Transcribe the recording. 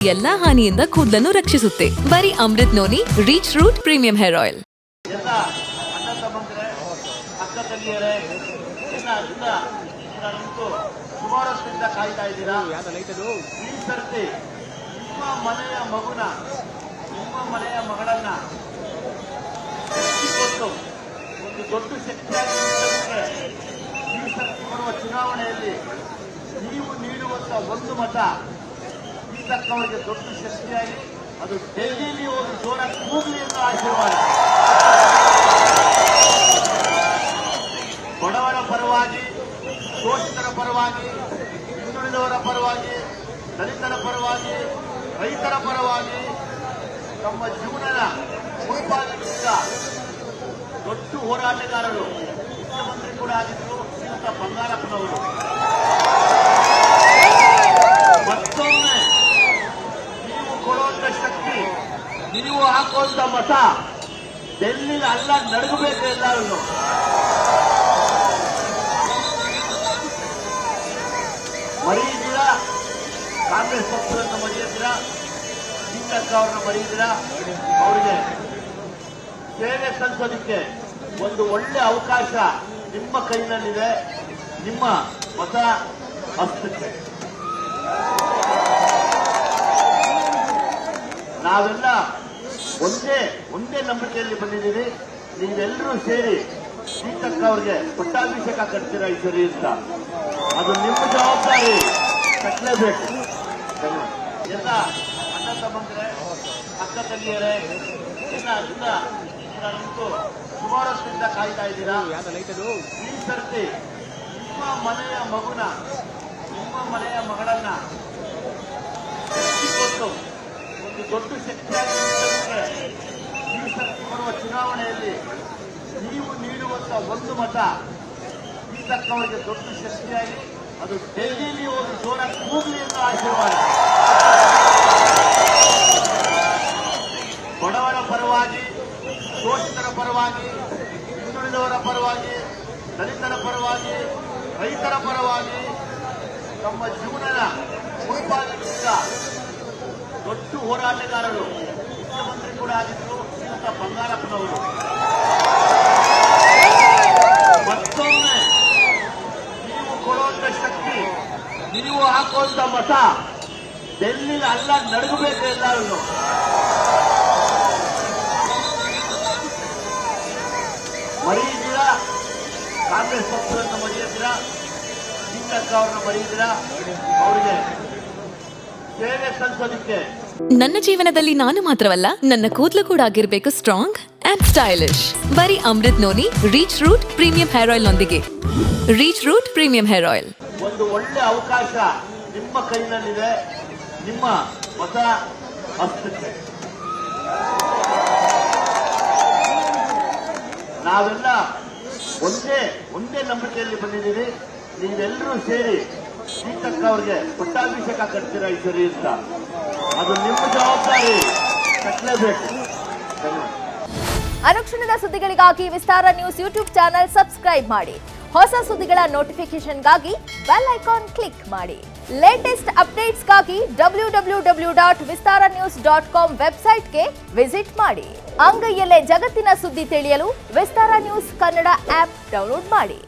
ಎಲ್ಲಾ ಹಾನಿಯಿಂದ ಕೂದಲನ್ನು ರಕ್ಷಿಸುತ್ತೆ. ಬರೀ Amrut noni reach root premium hair oil. ಸುಮಾರು ವರ್ಷದಿಂದ ಕಾಯ್ತಾ ಇದ್ದೀರಾ. ಈ ಸರ್ತಿ ನಿಮ್ಮ ಮನೆಯ ಮಗುನ, ನಿಮ್ಮ ಮನೆಯ ಮಗಳನ್ನ ಕೊಟ್ಟು ಒಂದು ದೊಡ್ಡ ಶಕ್ತಿಯಾಗಿ ಈ ಸರ್ತಿ ಬರುವ ಚುನಾವಣೆಯಲ್ಲಿ ನೀವು ನೀಡುವಂತ ಒಂದು ಮತ ಈ ತಕ್ಕವರಿಗೆ ದೊಡ್ಡ ಶಕ್ತಿಯಾಗಿ ಅದು ಡೆಲ್ಲಿಯಲ್ಲಿ ಹೋಗಿ ಜೋರ ಕೂಗಲಿ ಎಂದು ಆಶೀರ್ವಾದ. ಬಡವರ ಪರವಾಗಿ, ಶೋಷಿತರ ಪರವಾಗಿ, ಹಿಂದುಳಿದವರ ಪರವಾಗಿ, ದಲಿತರ ಪರವಾಗಿ, ರೈತರ ಪರವಾಗಿ ತಮ್ಮ ಜೀವನದ ಮುಳುಪಾಗಿದ್ದ ದೊಡ್ಡ ಹೋರಾಟಗಾರರು, ಮುಖ್ಯಮಂತ್ರಿ ಕೂಡ ಆಗಿದ್ರು ಶ್ರೀಯುತ ಬಂಗಾರಪ್ಪನವರು. ಮತ್ತೊಮ್ಮೆ ನೀವು ಕೊಡುವಂತ ಶಕ್ತಿ, ನೀವು ಹಾಕುವಂತ ಮತ ಡೆಲ್ಲಿ ಅಲ್ಲ ನಡಗಬೇಕು ಎಲ್ಲರೂ. ಮರೆಯಿದ್ದೀರಾ, ಕಾಂಗ್ರೆಸ್ ಪಕ್ಷವನ್ನು ಮರೆಯಿದ್ದೀರಾ, ಲಿಂಗಕ್ಕ ಅವ್ರನ್ನ ಮರೆಯಿದ್ದೀರಾ. ಅವರಿಗೆ ಸೇವೆ ಸಲ್ಲಿಸೋದಕ್ಕೆ ಒಂದು ಒಳ್ಳೆ ಅವಕಾಶ ನಿಮ್ಮ ಕೈನಲ್ಲಿದೆ. ನಿಮ್ಮ ಮತ ಹಸ್ತಕ್ಕೆ ನಾವೆಲ್ಲ ಒಂದೇ ನಂಬಿಕೆಯಲ್ಲಿ ಬಂದಿದ್ದೀವಿ. ನೀವೆಲ್ಲರೂ ಸೇರಿ ಲಿಂಗಕ್ಕ ಅವ್ರಿಗೆ ಪಟ್ಟಾಭಿಷೇಕ ಕಟ್ತೀರಾ ಈ ಸರಿ ಅಂತ. ಅದು ನಿಮ್ಮ ಜವಾಬ್ದಾರಿ, ಕಟ್ಟಲೇಬೇಕು. ಎಲ್ಲ ಅಣ್ಣ ತಮ್ಮಂದ್ರೆ, ಅಕ್ಕ ತಂಗಿಯರೇ, ನಿಂತು ಸುಮಾರು ವರ್ಷದಿಂದ ಕಾಯ್ತಾ ಇದ್ದೀರಾ. ಈ ಸರ್ತಿ ನಿಮ್ಮ ಮನೆಯ ಮಗುನ, ನಿಮ್ಮ ಮನೆಯ ಮಗಳನ್ನ ಕೊಟ್ಟು ಒಂದು ದೊಡ್ಡ ಶಕ್ತಿಯಾಗಿ ಈ ಸರ್ತಿ ಬರುವ ಚುನಾವಣೆಯಲ್ಲಿ ನೀವು ನೀಡುವಂತ ಒಂದು ಮತ ಈ ತಕ್ಕವರಿಗೆ ದೊಡ್ಡ ಶಕ್ತಿಯಾಗಿ ಅದು ಡೆಲ್ಲಿಯಲ್ಲಿ ಹೋಗಿ ಜೋರ ಕೂಗಲಿ ಎಂದು ಆಶೀರ್ವಾದ. ಬಡವರ ಪರವಾಗಿ, ಶೋಷಿತರ ಪರವಾಗಿ, ಹಿಂದುಳಿದವರ ಪರವಾಗಿ, ದಲಿತರ ಪರವಾಗಿ, ರೈತರ ಪರವಾಗಿ ತಮ್ಮ ಜೀವನದ ಮುಳುಪಾಗಿದ್ದ ದೊಡ್ಡ ಹೋರಾಟಗಾರರು, ಮುಖ್ಯಮಂತ್ರಿ ಕೂಡ ಆಗಿದ್ರು ಶ್ರೀಯುತ ಬಂಗಾರಪ್ಪನವರು. ಮತ್ತೊಮ್ಮೆ ನೀವು ಕೊಡುವಂತ ಶಕ್ತಿ, ನೀವು ಹಾಕುವಂತ ಮತ ಡೆಲ್ಲಿ ಅಲ್ಲ ನಡಗಬೇಕು ಎಲ್ಲರೂ. ಮರೆಯಿದ್ದೀರಾ, ಕಾಂಗ್ರೆಸ್ ಪಕ್ಷವನ್ನು ಮರೆಯಿದ್ದೀರಾ, ಲಿಂಗಕ್ಕ ಅವ್ರನ್ನ ಮರೆಯಿದ್ದೀರಾ. ಅವರಿಗೆ ಸೇವೆ ಸಲ್ಲಿಸೋದಕ್ಕೆ ನನ್ನ ಜೀವನದಲ್ಲಿ ನಾನು ಮಾತ್ರವಲ್ಲ, ನನ್ನ ಕೂದಲು ಕೂಡ ಆಗಿರ್ಬೇಕು ಸ್ಟ್ರಾಂಗ್ ಅಂಡ್ ಸ್ಟೈಲಿಶ್. ಬರೀ Amrut noni reach root premium hair oil ನೊಂದಿಗೆ. Rich root premium hair oil. ಒಂದು ಒಳ್ಳೆ ಅವಕಾಶ ನಿಮ್ಮ ಕೈನಲ್ಲಿದೆ. ನಿಮ್ಮ ಮತ ಹಸ್ತಕ್ಕೆ ನಾವೆಲ್ಲ ಒಂದೇ ನಂಬಿಕೆಯಲ್ಲಿ ಬಂದಿದ್ದೀವಿ. ನೀವೆಲ್ಲರೂ ಸೇರಿ ಶ್ರೀತಕ್ಕ ಅವ್ರಿಗೆ ಪಟ್ಟಾಭಿಷೇಕ ಕಟ್ತೀರಾ ಈ ಸರಿ ಅಂತ. ಅದು ನಿಮ್ಮ ಜವಾಬ್ದಾರಿ, ಕಟ್ಟಲೇಬೇಕು. ಅನುಕ್ಷಣದ ಸುದ್ದಿಗಳಿಗಾಗಿ ವಿಸ್ತಾರ ನ್ಯೂಸ್ ಯೂಟ್ಯೂಬ್ ಚಾನೆಲ್ ಸಬ್ಸ್ಕ್ರೈಬ್ ಮಾಡಿ. ಹೊಸ ಸುದ್ದಿಗಳ ನೋಟಿಫಿಕೇಶನ್ಗಾಗಿ ಬೆಲ್ ಐಕಾನ್ ಕ್ಲಿಕ್ ಮಾಡಿ. ಲೇಟೆಸ್ಟ್ ಅಪ್ಡೇಟ್ಸ್ಗಾಗಿ www.vistaranews.com ವೆಬ್ಸೈಟ್ಗೆ ವಿಸಿಟ್ ಮಾಡಿ. ಅಂಗೈಯಲ್ಲೇ ಜಗತ್ತಿನ ಸುದ್ದಿ ತಿಳಿಯಲು ವಿಸ್ತಾರ ನ್ಯೂಸ್ ಕನ್ನಡ ಆಪ್ ಡೌನ್ಲೋಡ್ ಮಾಡಿ.